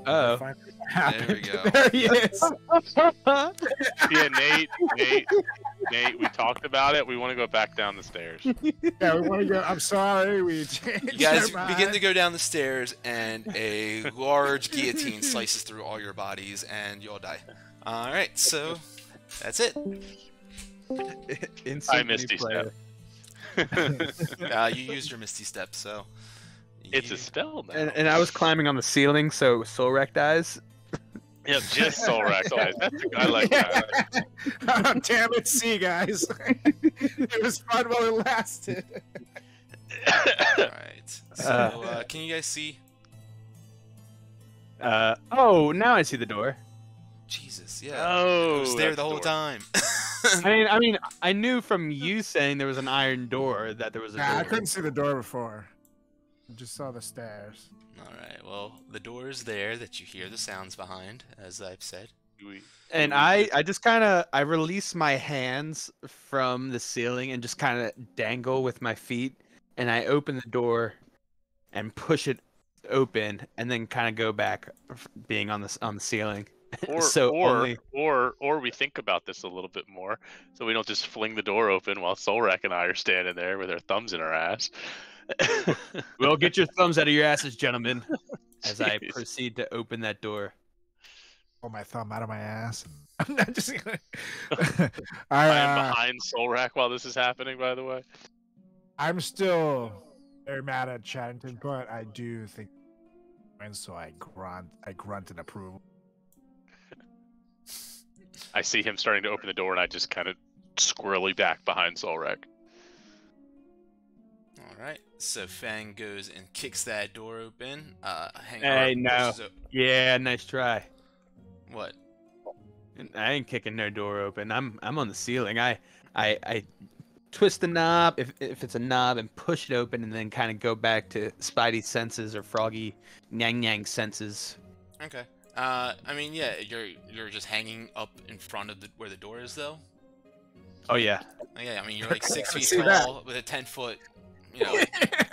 Uh-oh. Finally There we happened. go. There he is. Yeah, Nate, we talked about it. We want to go back down the stairs. Yeah, we want to go. I'm sorry. We changed You guys our begin to mind. go down the stairs, and a large guillotine slices through all your bodies, and you all die. All right, so that's it. I Misty Step. You used your Misty Step, so It's a spell now. And I was climbing on the ceiling, so Solrak dies. Yeah, just Soul Rack guys. I like that. Oh, damn it, see, guys. It was fun while it lasted. Alright. So, can you guys see? Oh, now I see the door. Jesus, yeah. Oh, it was there that's the whole door. time. I mean, I knew from you saying there was an iron door that there was a door. Nah, I couldn't see the door before. I just saw the stairs. Alright, well, the door is there that you hear the sounds behind, as I've said. And I just kind of, I release my hands from the ceiling and just kind of dangle with my feet, and I open the door and push it open, and then kind of go back being on the ceiling. Or, So or we think about this a little bit more, so we don't just fling the door open while Solrak and I are standing there with our thumbs in our ass. Well, get your thumbs out of your asses, gentlemen, as I Jeez. proceed to open that door. Pull my thumb out of my ass. I'm not just gonna. I am behind Solrak while this is happening, by the way. I'm still very mad at Chattington, but I do think, and so I grunt in approval. I see him starting to open the door, and I just kind of squirrely back behind Solrak. Alright, so Fang goes and kicks that door open. Hey, no. Yeah, nice try. What? I ain't kicking no door open. I'm on the ceiling. I twist the knob if it's a knob and push it open, and then kind of go back to Spidey senses or Froggy Nyang senses. Okay. I mean, yeah, you're just hanging up in front of where the door is, though. Oh yeah. Yeah, I mean, you're like 6 feet See tall with a 10-foot,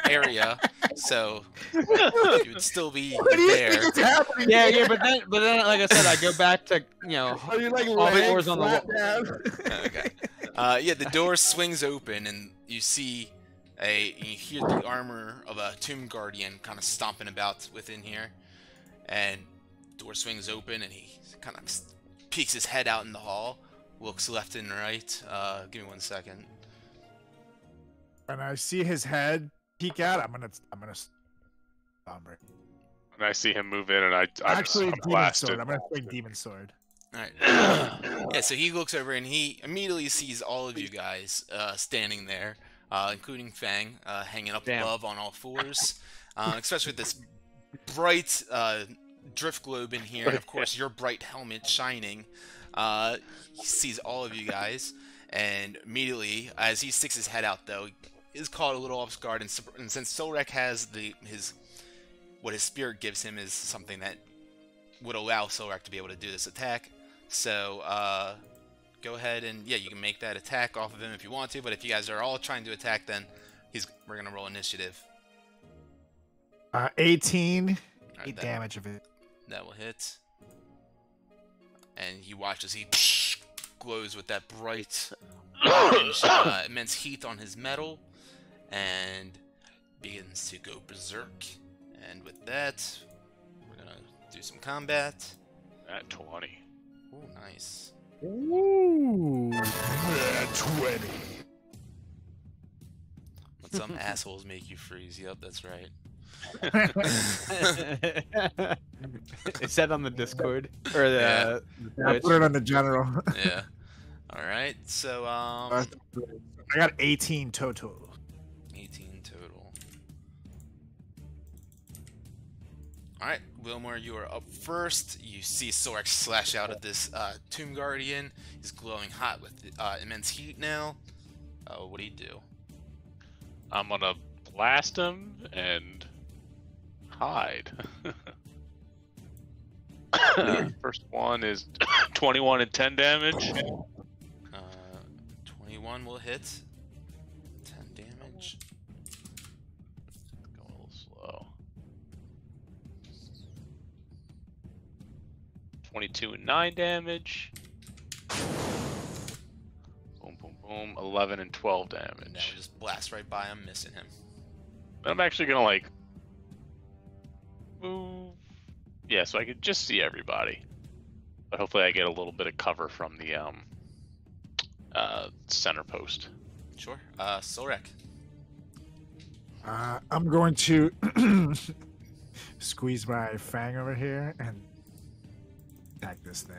area, so you would still be What do you there. think is happening? Yeah, but then, like I said, I go back to Are you like all the laying doors on the flat wall. down? Okay. Yeah, the door swings open, and you see you hear the armor of a Tomb Guardian kind of stomping about within here, and door swings open, and he kind of peeks his head out in the hall, looks left and right. Give me 1 second. When I see his head peek out, I'm gonna stomp it. And I see him move in, and I'm Actually, Demon blasted. Sword. I'm gonna swing Demon Sword. Alright. Yeah, so he looks over and he immediately sees all of you guys standing there, including Fang, hanging up above on all fours, especially with this bright drift globe in here, and of course your bright helmet shining. He sees all of you guys, and immediately, as he sticks his head out, though, he is caught a little off guard, and since Solrak has what his spirit gives him is something that would allow Solrak to be able to do this attack. So, go ahead and, yeah, you can make that attack off of him if you want to, but if you guys are all trying to attack, then we're going to roll initiative. 18. Right, 8 damage of it. That will hit. And you watch as he glows with that bright, orange, immense heat on his metal, and begins to go berserk. And with that, we're going to do some combat. At 20. Ooh, nice. Ooh. 20. Let some assholes make you freeze. Yep, that's right. Is that on the Discord or the? Yeah. I put it on the general. Yeah. Alright, so, I got 18 total. 18 total. Alright, Wilmore, you are up first. You see Sorax slash out at this Tomb Guardian. He's glowing hot with immense heat now. What do you do? I'm gonna blast him and hide. First one is 21 and 10 damage. 21 will hit. 10 damage. Go a little slow. 22 and 9 damage. Boom, boom, boom. 11 and 12 Now damage. we just blast right by him, missing him. I'm actually gonna like move. Yeah, so I could just see everybody. But hopefully I get a little bit of cover from the center post. Sure. Solrek. I'm going to squeeze my fang over here and attack this thing.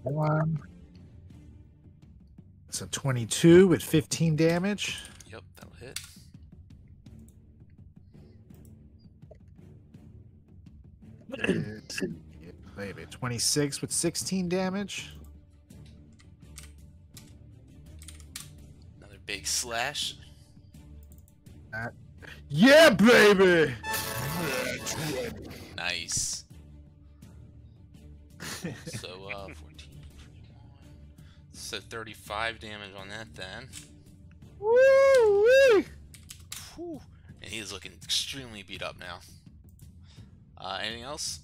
One. It's a 22 with 15 damage. Yep, that'll hit. It's, maybe 26 with 16 damage. Another big slash. Yeah, baby. Nice. So 14, 21. So 35 damage on that then. Woo-wee. Whew. And he's looking extremely beat up now. Anything else?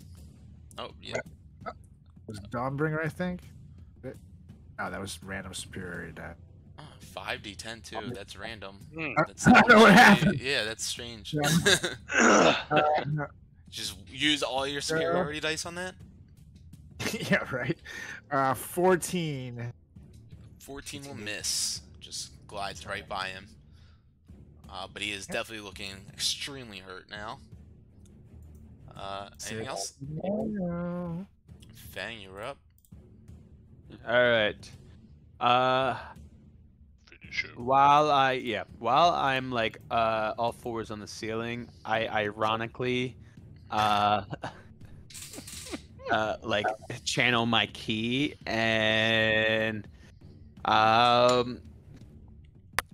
Oh, yeah. Was Dawnbringer, I think. Oh, that was random superiority die. Oh, 5d10 too. That's random. That's I know what happened. Yeah, that's strange. No. Just use all your superiority dice on that. Yeah, right. 14. 14 will miss. Just glides right by him. But he is definitely looking extremely hurt now. Anything else? Fang, you're up. All right. Finish him. While I'm like all fours on the ceiling, I ironically like channel my key and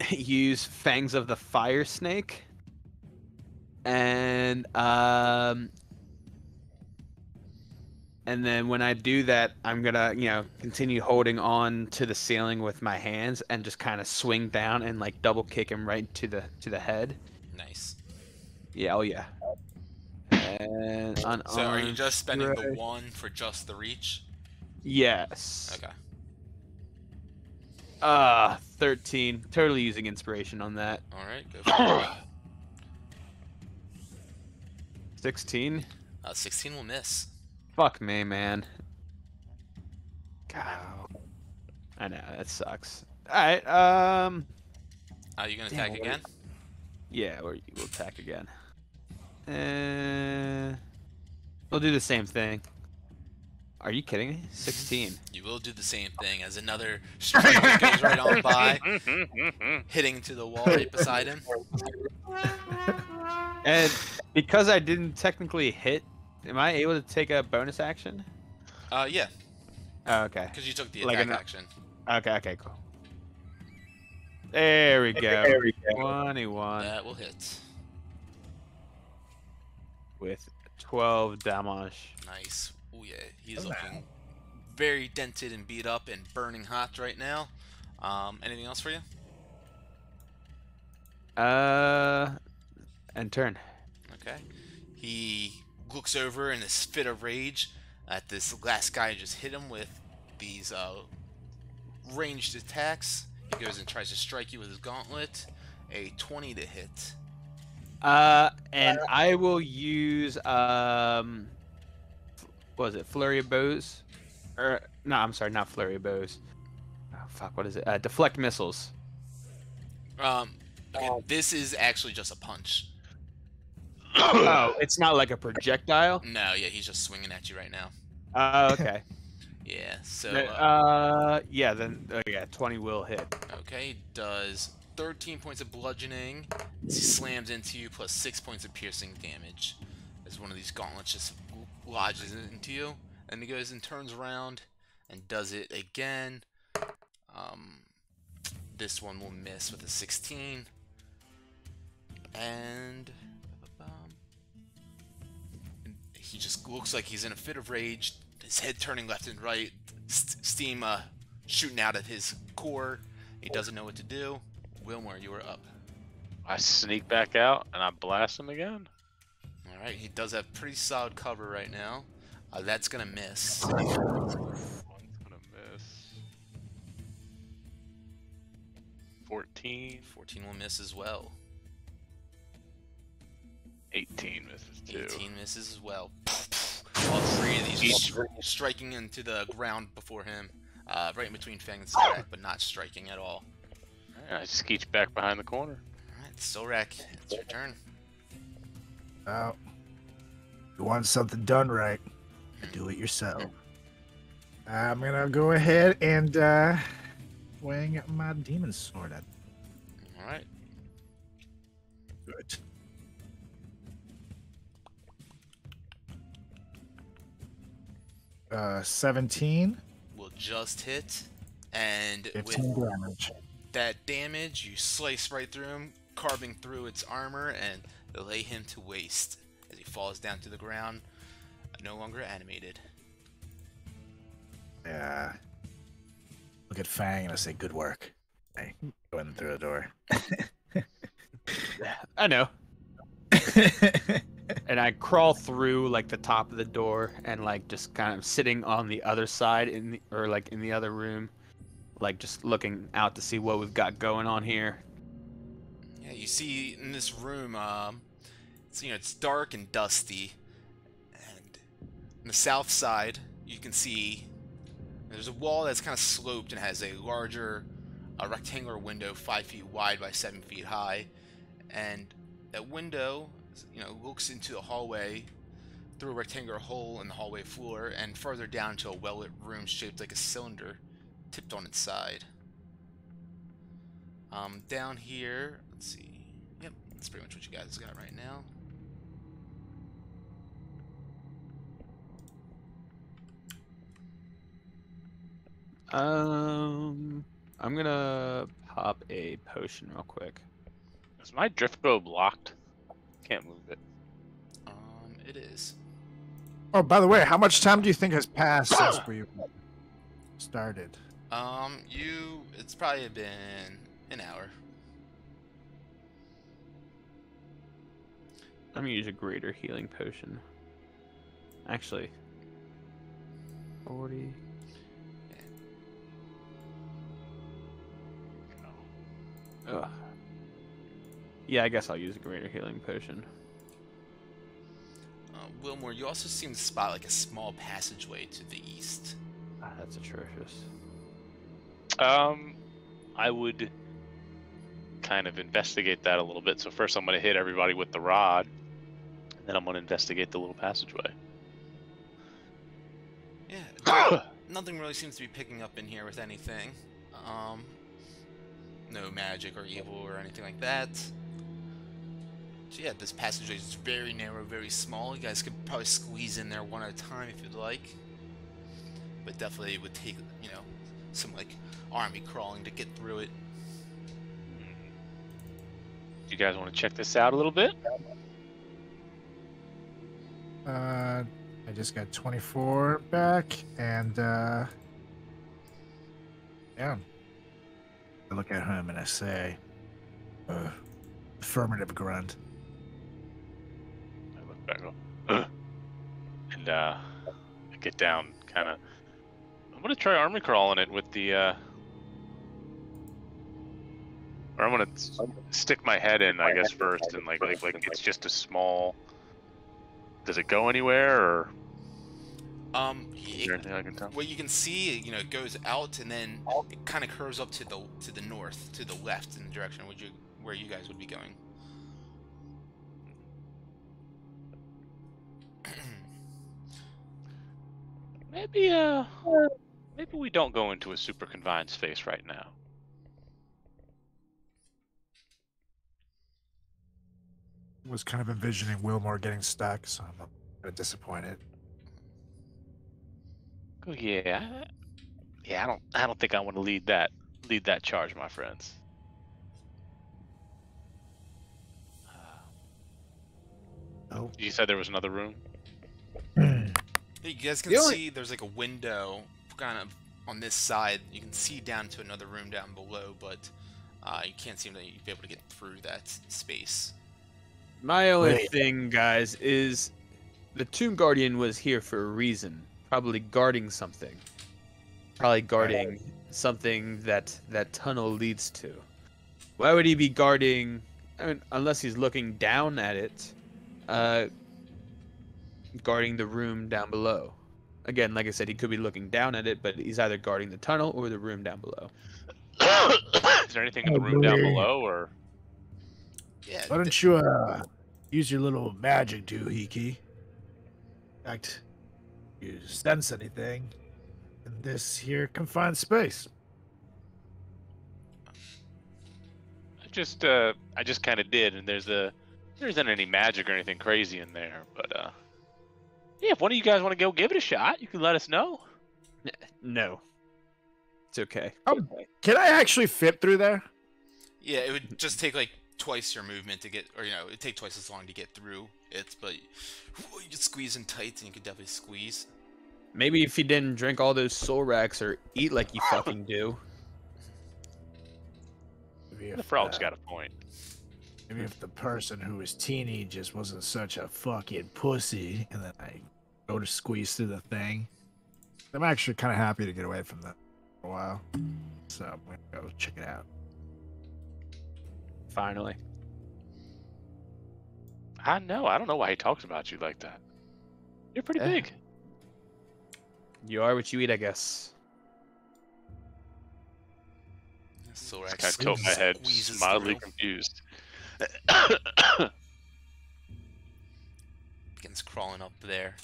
use Fangs of the Fire Snake and then when I do that, I'm gonna, continue holding on to the ceiling with my hands and just kind of swing down and like double kick him right to the head. Nice. Yeah, oh yeah. And So are you just spending the 1 for just the reach? Yes. Okay. 13. Totally using inspiration on that. All right, go for it. 16. 16 will miss. Fuck me, man. God. I know, that sucks. Alright, You gonna attack again? yeah, we'll attack again. We'll do the same thing. Are you kidding me? 16. You will do the same thing as another strike that goes right on by, hitting to the wall right beside him. And because I didn't technically hit, am I able to take a bonus action? Yeah, Oh, okay. because you took the Like attack an- action. Okay, cool. There we go. 21 That will hit. with 12 damage. Nice. Oh yeah, he's looking very dented and beat up and burning hot right now. Anything else for you? And turn. Okay. He looks over in this fit of rage at this last guy who just hit him with these ranged attacks. He goes and tries to strike you with his gauntlet. A 20 to hit. And I will use what was it? Flurry of bows? Or no, I'm sorry, not flurry of bows. Oh fuck, what is it? Deflect missiles. Okay, this is actually just a punch. Oh, it's not like a projectile? No, yeah, he's just swinging at you right now. Okay. Yeah, so yeah, then yeah, 20 will hit. okay, does 13 points of bludgeoning as he slams into you, plus 6 points of piercing damage as one of these gauntlets just lodges into you. And he goes and turns around and does it again. This one will miss with a 16. And he just looks like he's in a fit of rage, his head turning left and right, steam shooting out of his core, He doesn't know what to do. Wilmore, you are up. I sneak back out and I blast him again. All right, he does have pretty solid cover right now. That's gonna miss. One's gonna miss. 14. 14 will miss as well. 18 misses too. 18 misses as well. All three of these are striking into the ground before him, right in between Fang and Sorak, but not striking at all. Alright, I skeech back behind the corner. Alright, Sorak, it's your turn. Oh, you want something done right, do it yourself. I'm gonna go ahead and swing my demon sword at. Alright. Good. Uh, 17. Will just hit, and 15 with damage. that damage, you slice right through him, carving through its armor, and lay him to waste as he falls down to the ground, no longer animated. Yeah. Look at Fang and I say, good work. Hey, go in through the door. I know. And I crawl through like the top of the door and like just kind of sitting on the other side in the other room, like just looking out to see what we've got going on here. Yeah, you see in this room, it's dark and dusty, and on the south side you can see there's a wall that's kind of sloped and has a larger, rectangular window 5 feet wide by 7 feet high, and that window, looks into the hallway through a rectangular hole in the hallway floor and further down to a well-lit room shaped like a cylinder, tipped on its side. Down here, let's see. Yep, that's pretty much what you guys got right now. I'm gonna pop a potion real quick. Is my drift globe locked? Can't move it. It is. Oh, by the way, how much time do you think has passed since we started? It's probably been an hour. I'm gonna use a greater healing potion. Actually, 40. Ugh. Yeah, I guess I'll use a greater healing potion. Wilmore, you also seem to spot like a small passageway to the east. Ah, that's atrocious. I would kind of investigate that a little bit. So first I'm going to hit everybody with the rod, and then I'm going to investigate the little passageway. Yeah, nothing really seems to be picking up in here with anything. No magic or evil or anything like that. So yeah, this passageway is very narrow, very small. You guys could probably squeeze in there one at a time if you'd like. But definitely it would take, some like army crawling to get through it. Do you guys want to check this out a little bit? I just got 24 back, and yeah. I look at him and I say, affirmative grunt. I look back and I get down, kind of. I'm gonna try army crawling it with the, or I'm gonna stick my head in, I guess, first, and like it's just a small. Does it go anywhere, or? Is there anything I can tell? What you can see, it goes out and then it kind of curves up to the north, to the left, in the direction where you guys would be going. Maybe we don't go into a super confined space right now. Was kind of envisioning Wilmore getting stuck, so I'm a bit disappointed. Oh, yeah. I don't think I want to lead that charge, my friends. Oh. You said there was another room? You guys can see there's like a window kind of on this side. You can see down to another room down below, but you can't seem to be able to get through that space. My only thing, guys, is the Tomb Guardian was here for a reason. Probably guarding something. Probably guarding something that tunnel leads to. Why would he be guarding? I mean, unless he's looking down at it, guarding the room down below. Again, like I said, he could be looking down at it, but he's either guarding the tunnel or the room down below. Is there anything in the room down below, or? Yeah. Why don't you use your little magic doohickey? In fact, you sense anything in this here confined space? I just kind of did, and there isn't any magic or anything crazy in there, but yeah, if one of you guys want to go give it a shot, you can let us know. No, it's okay. Oh, can I actually fit through there? Yeah, it would just take like twice your movement to get, or it'd take twice as long to get through it, but you could squeeze in tight, and you could definitely squeeze. Maybe if you didn't drink all those soul racks or eat like you fucking do. The frog's got a point. Maybe if the person who was teeny just wasn't such a fucking pussy, and then I go to squeeze through the thing. I'm actually kind of happy to get away from that for a while. So I'm gonna go check it out. Finally. I know. I don't know why he talks about you like that. You're pretty big. You are what you eat, I guess. So I kind of tilt my head, mildly confused. Begins crawling up there.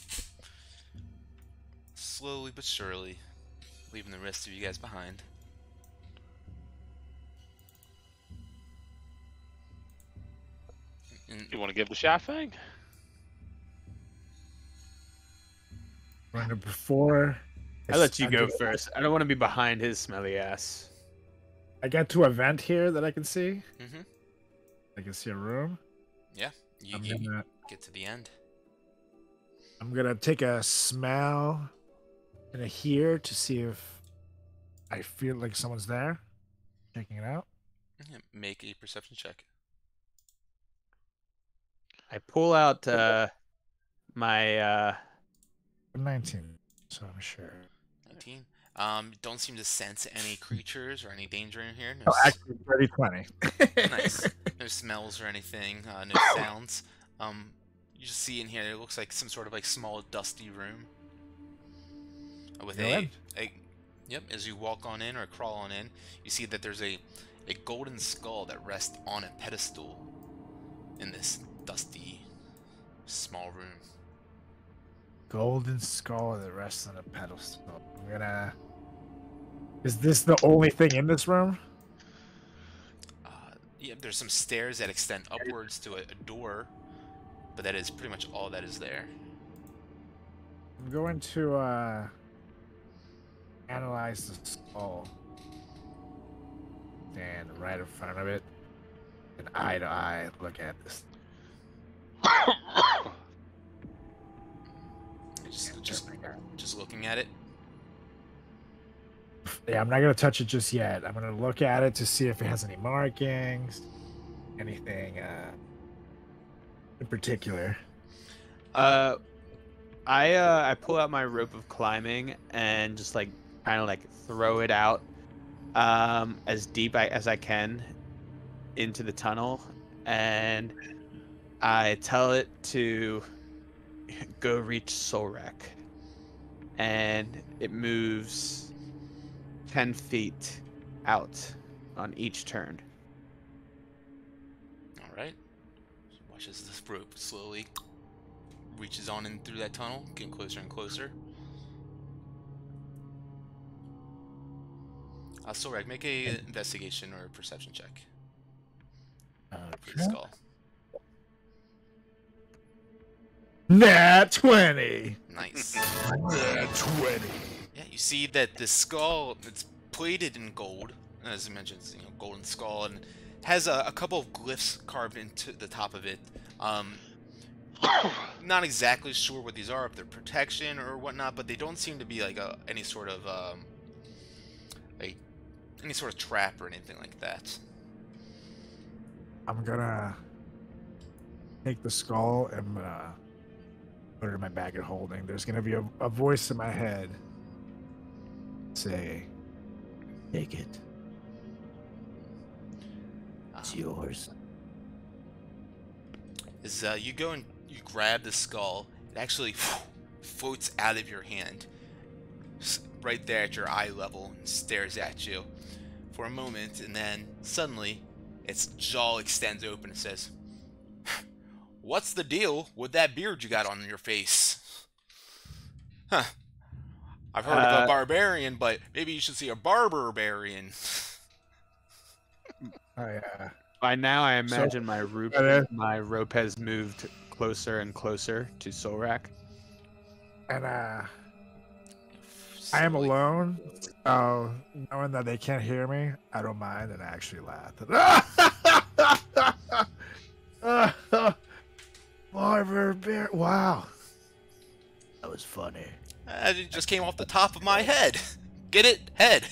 Slowly but surely, leaving the rest of you guys behind. You want to give the shot, Fang? Before I let you go first. I don't want to be behind his smelly ass. I got to a vent here that I can see. Mm-hmm. I can see a room. Yeah, you get to the end. I'm gonna take a smell and a hear to see if I feel like someone's there. Checking it out. Yeah, make a perception check. I pull out my 19, so I'm sure. 19. Don't seem to sense any creatures or any danger in here. No Oh, actually, 20. Nice. No smells or anything. No sounds. You just see in here, it looks like some sort of like small dusty room. With yep, as you walk on in or crawl on in, you see that there's a golden skull that rests on a pedestal in this dusty, small room. Golden skull that rests on a pedestal. I'm gonna... Is this the only thing in this room? Yeah, there's some stairs that extend upwards to a door, but that is pretty much all that is there. I'm going to analyze the skull. Stand right in front of it, and eye to eye look at this. Just looking at it. Yeah, I'm not gonna touch it just yet. I'm gonna look at it to see if it has any markings, anything in particular. I pull out my rope of climbing and just like kind of like throw it out as deep as I can into the tunnel, and I tell it to go reach Solrak, and it moves 10 feet out on each turn. Alright. Watch as this rope slowly reaches on in through that tunnel, getting closer and closer. Solrak, make a investigation or a perception check. For the skull. Nat 20! Nice. Nat 20! Yeah, you see that the skull, it's plated in gold, as I mentioned, it's, golden skull, and has a couple of glyphs carved into the top of it. Not exactly sure what these are, if they're protection or whatnot, but they don't seem to be like any sort of any sort of trap or anything like that. I'm gonna take the skull and I'm gonna put it in my bag of holding. There's gonna be a voice in my head say, "Take it. It's yours." As you go and you grab the skull, it actually floats out of your hand, right there at your eye level, and stares at you for a moment, and then suddenly its jaw extends open and says, "What's the deal with that beard you got on your face? Huh. I've heard of a barbarian, but maybe you should see a barbarian." By now, I imagine my rope has moved closer and closer to Solrak. And I am alone, so knowing that they can't hear me, I don't mind, and I actually laugh. Barber bear! Wow, that was funny. It just came off the top of my head. Get it? Head.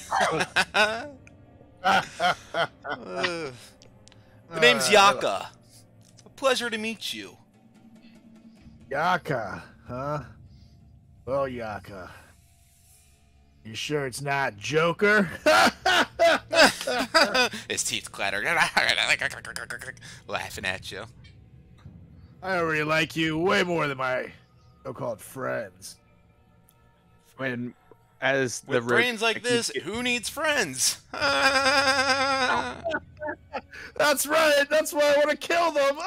The name's Yaka. It's a pleasure to meet you. Yaka, huh? Well, Yaka, you sure it's not Joker? His teeth clatter, laughing at you. I already like you way more than my so-called friends. With brains like this, who needs friends? That's right. That's why I want to kill them.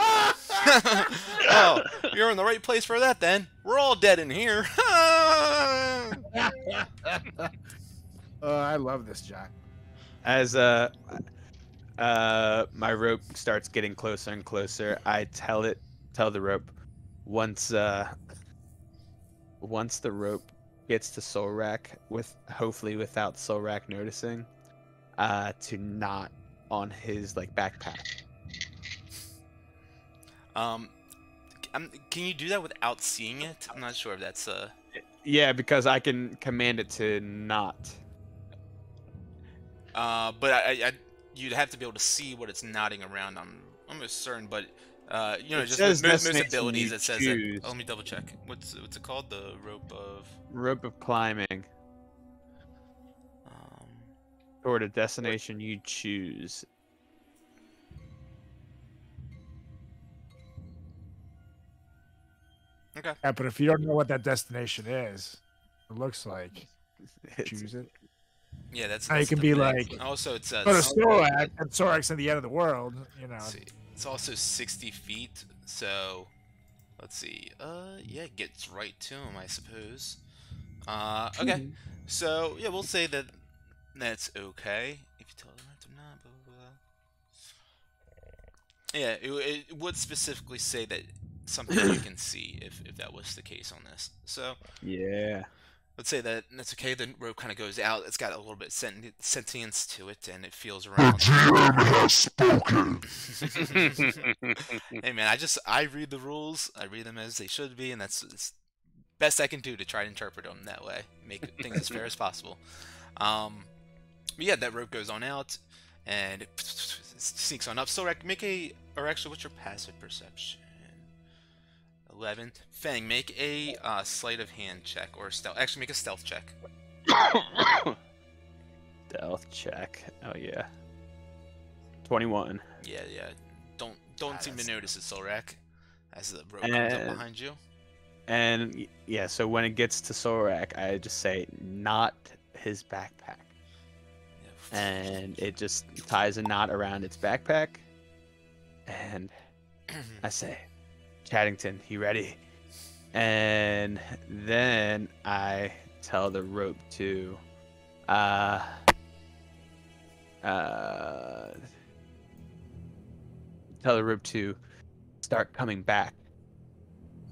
Oh, you're in the right place for that then. We're all dead in here. I love this, Jack. As my rope starts getting closer and closer, I tell the rope, once the rope gets to Solrak, hopefully without Solrak noticing, to knot on his backpack. Can you do that without seeing it? I'm not sure if that's Yeah, because I can command it to knot. But you'd have to be able to see what it's knotting around. I'm almost certain, but It just says most destination abilities you it says choose. it. Oh, let me double check. What's it called? The Rope of climbing. Toward a destination you choose. Okay. Yeah, but if you don't know what that destination is, it looks like, choose it. Yeah, that's Now you can be like, also it says go to Sorak, and Sorak's at the end of the world, you know. let's see. It's also 60 feet, so let's see. Yeah, it gets right to him, I suppose. Okay. So yeah, we'll say that that's okay. If you tell them to not, blah blah blah. Yeah, it would specifically say that something you can see if that was the case on this. So Yeah. let's say that that's okay. The rope kind of goes out. It's got a little bit sentience to it, and it feels around. The GM has spoken. Hey man, I read the rules. I read them as they should be, and that's best I can do to try to interpret them that way. Make things as fair as possible. But yeah, that rope goes on out, and it sneaks on up. So make actually, what's your passive perception? 11. Fang, make a sleight of hand check or stealth. Actually, make a stealth check. Stealth check. Oh yeah. 21. Yeah. Don't seem to notice it, Solrak, as the rope comes up behind you. And yeah, so when it gets to Solrak, I just say, not his backpack. Yeah. And it just ties a knot around its backpack. And I say, Chaddington, you ready? And then I tell the rope to start coming back,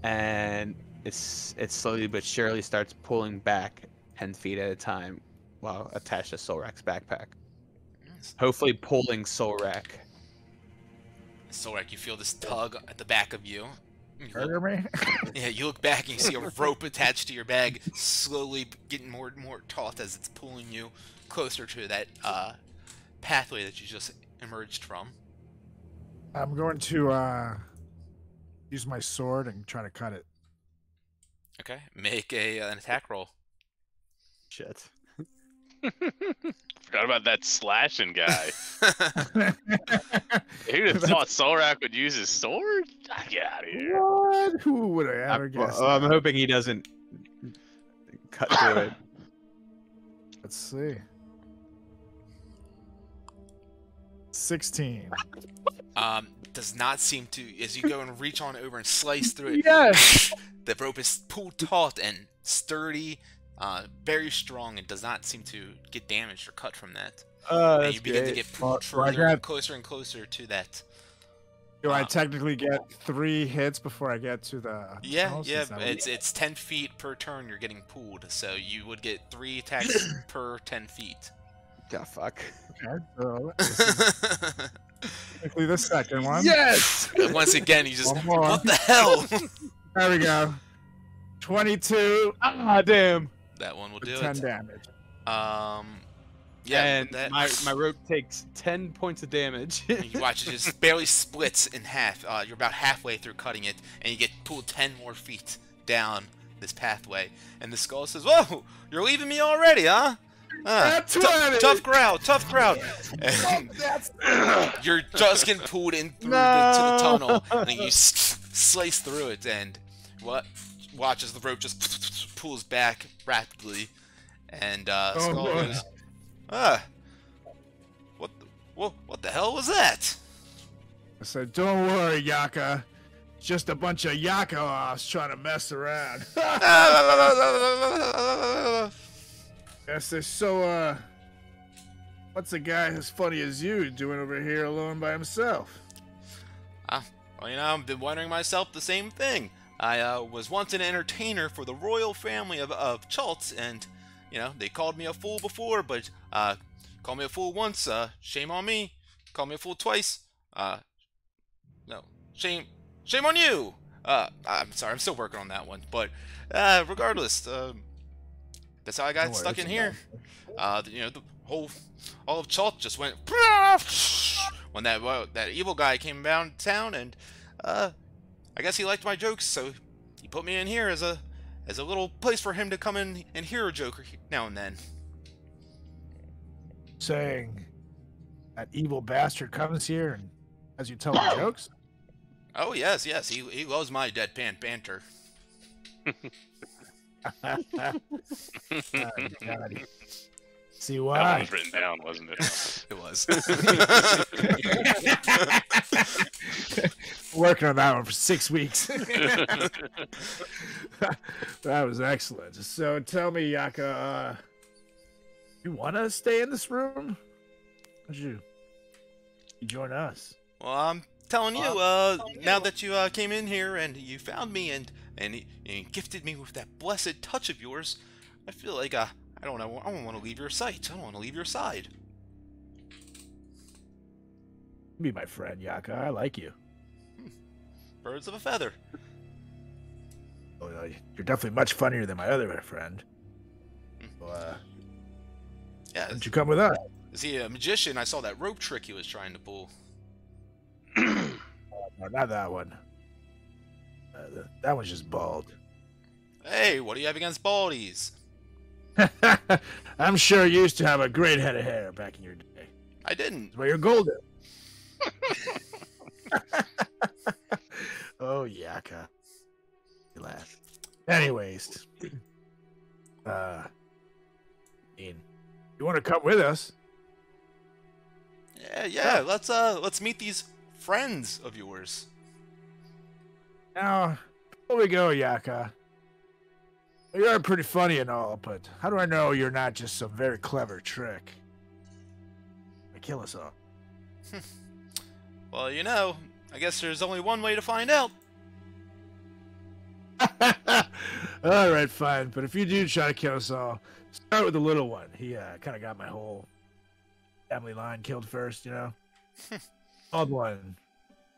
and it slowly but surely starts pulling back 10 feet at a time while attached to Solrak's backpack. Yes. Hopefully pulling Solrak. Solrak, you feel this tug at the back of you. Murder me? Yeah, you look back and you see a rope attached to your bag, slowly getting more and more taut as it's pulling you closer to that pathway that you just emerged from. I'm going to use my sword and try to cut it. Okay, make an attack roll. Shit. Forgot about that slashing guy. Who'd have thought Solrak would use his sword? Get out of here. What? Who would have ever guessed? I'm hoping he doesn't cut through it. Let's see. 16. Does not seem to, as you go and reach on over and slice through it. Yes. The rope is pulled taut and sturdy, very strong, and does not seem to get damaged or cut from that. And you begin to get pulled closer and closer to that. Do I technically get 3 hits before I get to the Yeah, it's 10 feet per turn you're getting pulled, so you would get 3 attacks per 10 feet. God, fuck. Okay, so technically the second one. Yes! Once again, you just, what the hell? There we go. 22. Ah, damn. That one will do 10 it. damage. Yeah, and that... my rope takes 10 points of damage. You watch it just barely splits in half. You're about halfway through cutting it, and you get pulled 10 more feet down this pathway. And the skull says, "Whoa, you're leaving me already, huh? Tough crowd, tough crowd." And you're just getting pulled in through to the tunnel, and you slice through it, and watch as the rope just pulls back rapidly, and Skull goes, what the hell was that? I said, "Don't worry, Yaka. It's just a bunch of Yaka-offs trying to mess around." Yes, they're so, what's a guy as funny as you doing over here alone by himself? Well, you know, I've been wondering myself the same thing. I was once an entertainer for the royal family of Chults, and, you know, they called me a fool before, but, call me a fool once, shame on me. Call me a fool twice, no, shame on you. I'm sorry, I'm still working on that one, but, regardless, that's how I got stuck in here. You know, all of Chult just went when that evil guy came down town, and I guess he liked my jokes, so he put me in here as a little place for him to come in and hear a joke now and then. Saying that evil bastard comes here and has you tell him jokes? Oh yes, he loves my deadpan banter. Oh, God. See why? That was written down, wasn't it? It was. Working on that one for 6 weeks. That was excellent. So tell me, Yaka, you want to stay in this room? Would you join us? Well, I'm telling you, now that you came in here and you found me and you gifted me with that blessed touch of yours, I feel like I don't want to leave your sight. I don't want to leave your side. Be my friend, Yaka. I like you. Birds of a feather. Oh, you're definitely much funnier than my other friend. So, yeah. Why don't you come with us? Is he a magician? I saw that rope trick he was trying to pull. No, not that one. That one's just bald. Hey, what do you have against baldies? I'm sure you used to have a great head of hair back in your day. I didn't. Well, you're golden. Oh, Yaka. You laugh. Anyways. You want to come with us? Yeah. Let's meet these friends of yours. Now, before we go, Yaka, you're pretty funny and all, but how do I know you're not just some very clever trick? Kill us all. Well, you know, I guess there's only one way to find out. All right, fine. But if you do try to kill us all, start with the little one. He kind of got my whole family line killed first, you know? Old one.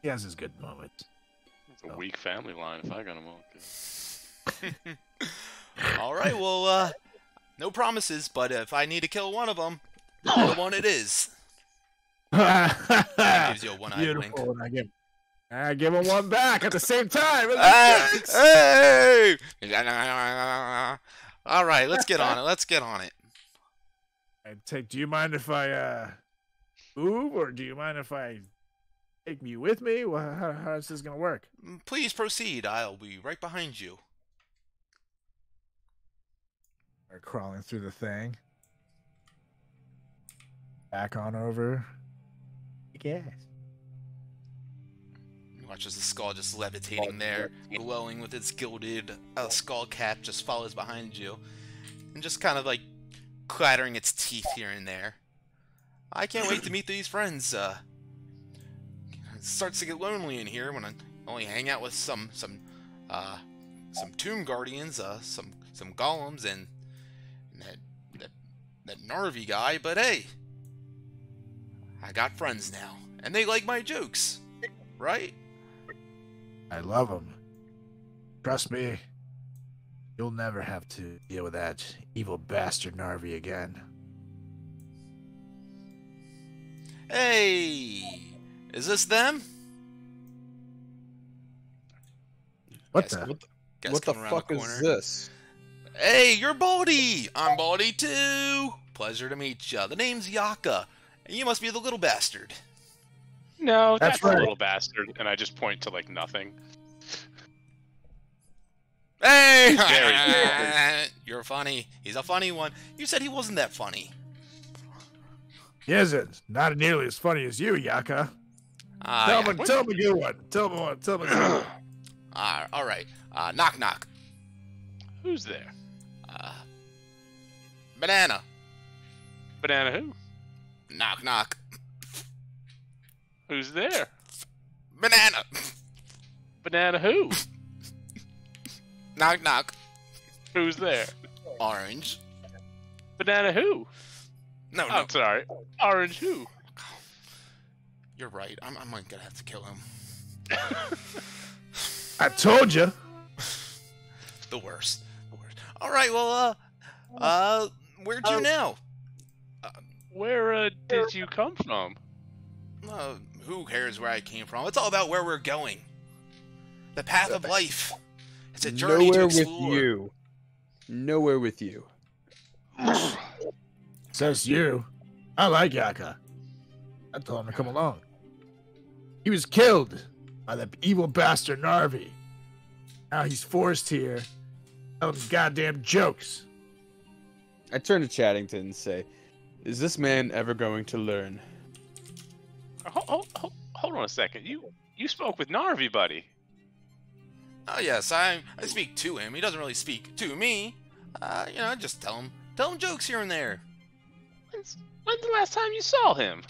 He has his good moments. It's a weak family line if I got him all. All right, well, no promises, but if I need to kill one of them, you're the one it is. Gives you a one-eyed wink. Beautiful. And I give him one back at the same time. Hey! All right, let's get on it. Let's get on it. Do you mind if I move, or do you mind if I take you with me? Well, how is this gonna work? Please proceed. I'll be right behind you. Start crawling through the thing. Back on over. Yes. Watch as the skull just levitating there, glowing with its gilded skull cap, just follows behind you, and just kind of like clattering its teeth here and there. I can't wait to meet these friends. It starts to get lonely in here when I only hang out with some tomb guardians, some golems, and that Narvi guy. But hey, I got friends now, and they like my jokes, right? I love them. Trust me, you'll never have to deal with that evil bastard Narvi again. Hey, is this them? What Guys, the? What the fuck is this? Hey, you're Baldy! I'm Baldy too! Pleasure to meet ya. The name's Yaka, and you must be the little bastard. No, that's right. a little bastard, and I just point to like nothing. Hey! You're funny. He's a funny one. You said he wasn't that funny. He isn't. Not nearly as funny as you, Yaka. Tell me a good one. Tell me a good one. All right. Knock knock. Who's there? Banana. Banana who? Knock knock. Who's there? Banana. Banana who? Knock knock. Who's there? Orange. Banana who? No, no. I'm sorry. Orange who? You're right. I'm gonna have to kill him. I told you. The worst. The worst. All right. Well, where'd you now? Where did you come from? Who cares where I came from? It's all about where we're going. The path of life. It's a journey to explore. With you. Nowhere with you. Says you. I like Yaka. I told him to come along. He was killed by the evil bastard Narvi. Now he's forced here, telling goddamn jokes. I turn to Chattington and say, "Is this man ever going to learn?" Hold on a second. You spoke with Narvi, buddy. Oh yes, I speak to him. He doesn't really speak to me. Just tell him jokes here and there. When's the last time you saw him?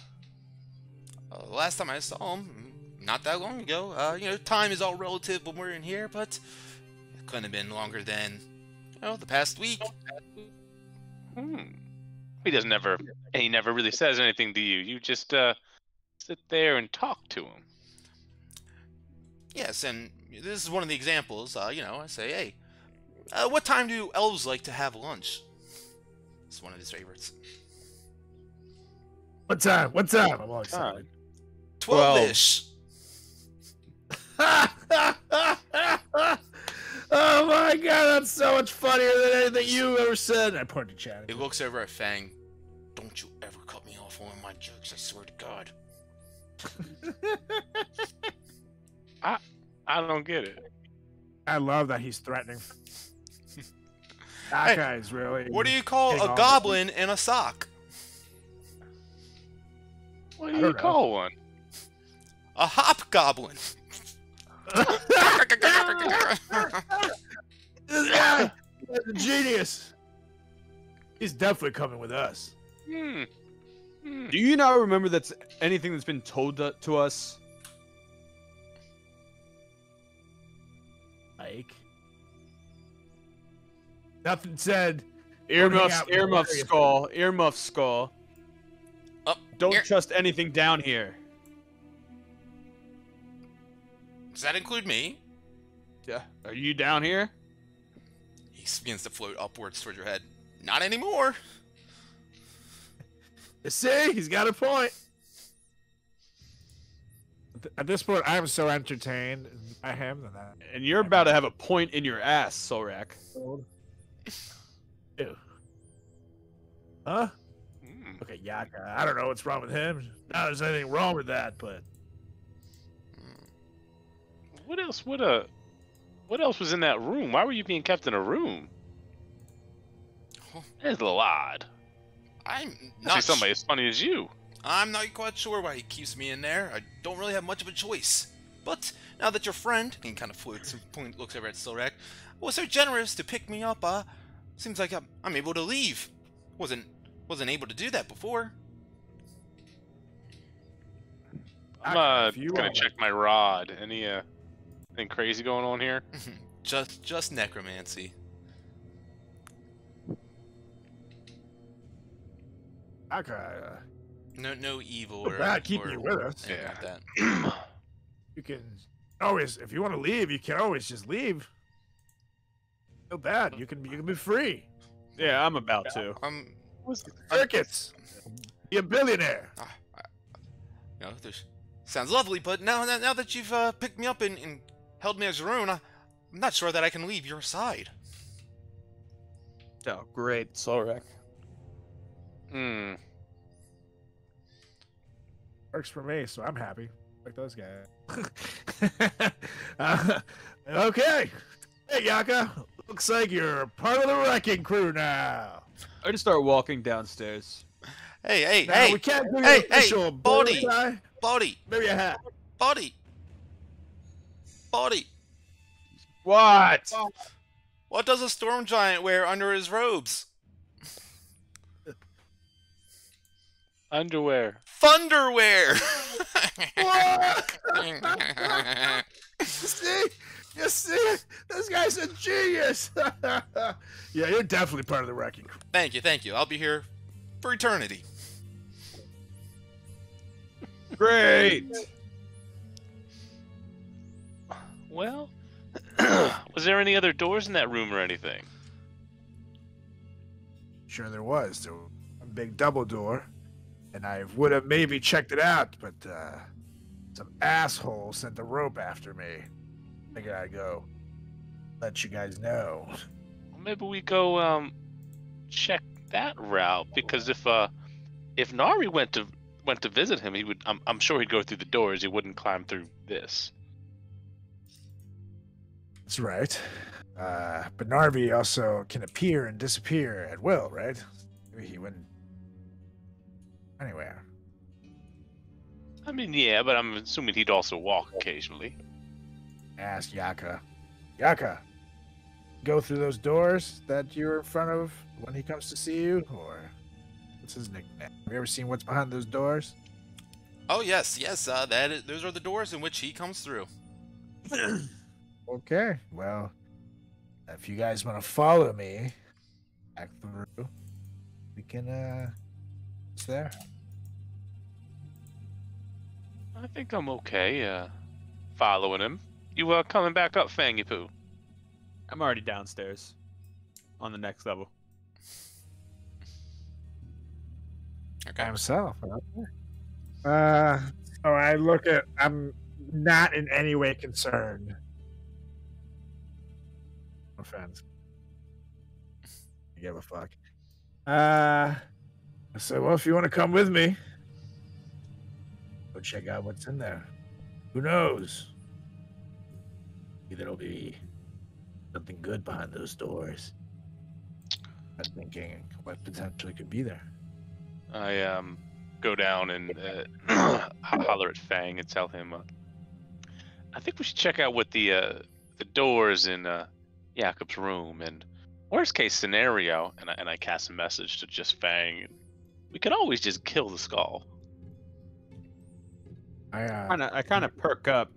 The last time I saw him, not that long ago. Time is all relative when we're in here, but it couldn't have been longer than, the past week. He never really says anything to you. You just sit there and talk to him. Yes, and this is one of the examples. I say, hey, what time do elves like to have lunch? It's one of his favorites. What time? I'm all excited. 12-ish. Oh my god, that's so much funnier than anything you've ever said. I point to Chad. He looks over at Fang. Don't you ever cut me off on one of my jokes, I swear to God. I don't get it. I love that he's threatening. That guy's really... What do you call a goblin in a sock? What do you call one? A hobgoblin. That's a genius. He's definitely coming with us. Do you not remember that's anything that's been told to us? Like, nothing said. Earmuff skull. Don't trust anything down here. Does that include me? Yeah. Are you down here? He begins to float upwards towards your head. Not anymore. You see, he's got a point. at this point, I'm so entertained by him that And you're about to have a point in your ass, Solrak. Ew. Huh? Mm. Okay, Yaka. I don't know what's wrong with him. Not there's anything wrong with that, but What else? What else was in that room? Why were you being kept in a room? That's a little odd. I'm Especially not. somebody as funny as you. I'm not quite sure why he keeps me in there. I don't really have much of a choice. But now that your friend, he kind of flirts and looks over at Silrak, was so generous to pick me up, seems like I'm able to leave. Wasn't able to do that before. I'm gonna check my rod. Anything crazy going on here? just necromancy. Yaka. No evil or Bad keeping you with us. anything like that. You can always, if you want to leave, you can always just leave. No bad. You can be free. Yeah, I'm about to. Circuits. Be a billionaire. You know, sounds lovely, but now that you've picked me up and held me as your own, I'm not sure that I can leave your side. Oh, great, Solrak. Hmm. Works for me, so I'm happy. Like those guys. Okay. Hey, Yaka. Looks like you're part of the wrecking crew now. I just start walking downstairs. Hey, Now, hey, we can't do hey, your official hey, bow buddy, tie. buddy, Maybe a hat. buddy. What? What does a storm giant wear under his robes? Underwear. Thunderwear! You see? This guy's a genius. Yeah, you're definitely part of the wrecking crew. Thank you. I'll be here for eternity. Great. Well, was there any other doors in that room or anything? Sure there was. There was a big double door. And I would have maybe checked it out, but some asshole sent the rope after me. Figured I'd go let you guys know. Well, maybe we go check that route, because if Nari went to visit him, he would. I'm sure he'd go through the doors. He wouldn't climb through this. That's right. But Narvi also can appear and disappear at will, right? Maybe he wouldn't anywhere. I mean, yeah, but I'm assuming he'd also walk occasionally. Ask Yaka. Yaka, go through those doors that you're in front of when he comes to see you, or what's his nickname? Have you ever seen what's behind those doors? Oh yes. Those are the doors in which he comes through. Okay, well, if you guys want to follow me back through, we can, it's there. I think I'm okay, following him. You, coming back up, Fangy Poo? I'm already downstairs. On the next level. Okay. Himself. I'm not in any way concerned. No offense. I give a fuck. So, well, if you want to come with me, go check out what's in there. Who knows? Maybe there'll be something good behind those doors. I'm thinking what potentially could be there. I go down and holler at Fang and tell him, I think we should check out what the doors in Jakob's room, and worst case scenario, and I cast a message to just Fang. We could always just kill the skull. I kind of perk up.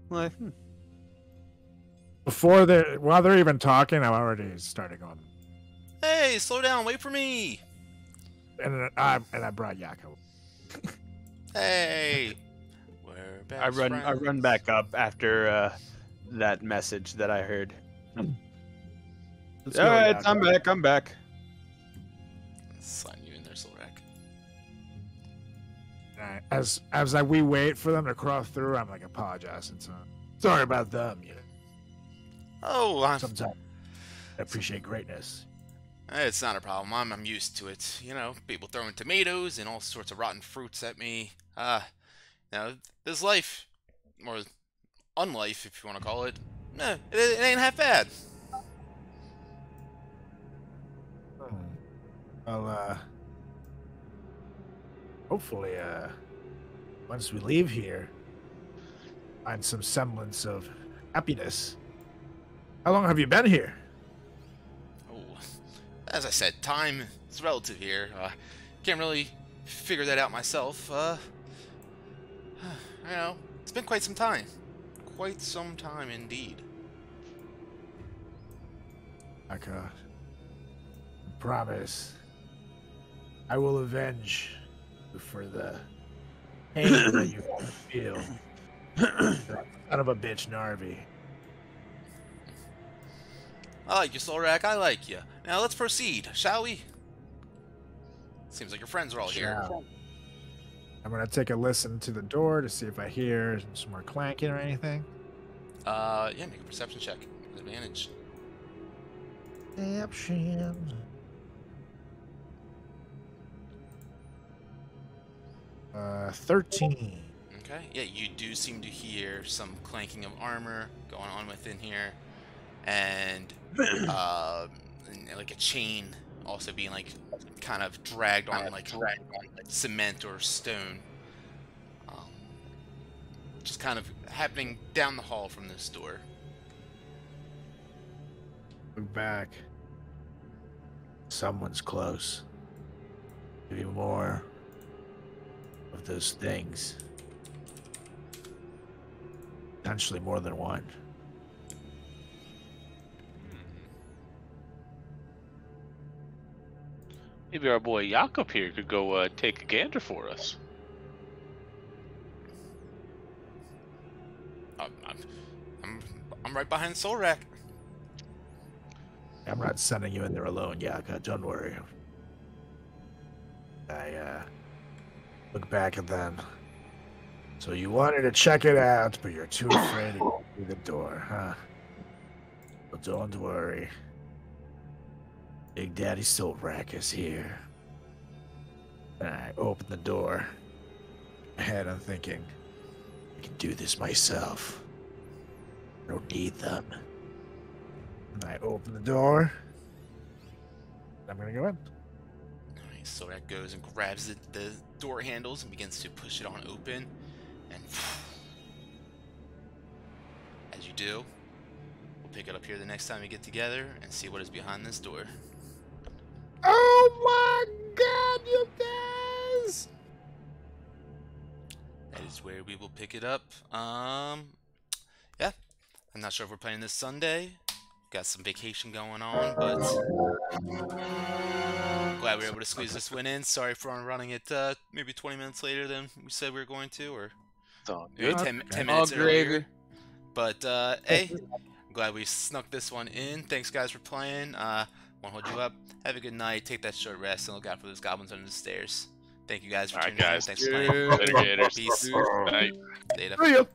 Like, While they're even talking, I'm already started going. Hey, slow down! Wait for me! And I brought Yaka. Hey, we're best I run friends. back up after that message that I heard. Let's All go, right, Yaka. I'm back. Sign you in there, Solrak. right. As we wait for them to cross through, I'm like apologizing to them. Sorry about them. You know. Oh, Sometimes I appreciate greatness. it's not a problem. I'm used to it. You know, people throwing tomatoes and all sorts of rotten fruits at me. You know, this life, or unlife, if you want to call it, it ain't half bad. Well, hopefully, once we leave here, find some semblance of happiness. How long have you been here? Oh, as I said, time is relative here. Can't really figure that out myself. You know, it's been quite some time. Quite some time indeed. Aka, I promise I will avenge you for the pain that you feel. Son of a bitch, Narvi. I like you, Solrak. I like you. Now let's proceed, shall we? Seems like your friends are all here. I'm gonna take a listen to the door to see if I hear some more clanking or anything. Yeah, make a perception check with advantage. Perception. 13. Okay, yeah, you do seem to hear some clanking of armor going on within here, and like a chain also being like kind of dragged on like cement or stone. Just kind of happening down the hall from this door. Look back. Someone's close. Maybe more of those things. Potentially more than one. Maybe our boy Jakob here could go take a gander for us. I'm right behind Solrak. I'm not sending you in there alone, Yaka. Don't worry. I look back at them. So you wanted to check it out, but you're too afraid to go through the door, huh? Well, don't worry. Big Daddy Solrak is here. And I open the door. In my head, I'm thinking, I can do this myself. I don't need them. And I open the door. I'm gonna go in. Nice. So that goes and grabs the door handles and begins to push it on open. And as you do, we'll pick it up here the next time we get together and see what is behind this door. Oh my god, you guys! That is where we will pick it up. Yeah. I'm not sure if we're playing this Sunday. Got some vacation going on, but glad we were able to squeeze this one in. Sorry for running it maybe 20 minutes later than we said we were going to, or maybe 10 minutes earlier. But hey, I'm glad we snuck this one in. Thanks guys for playing. Won't hold you up. Have a good night. Take that short rest and look out for those goblins under the stairs. Thank you guys for tuning in. Thanks for playing. Later, gators. Peace. Night. Later.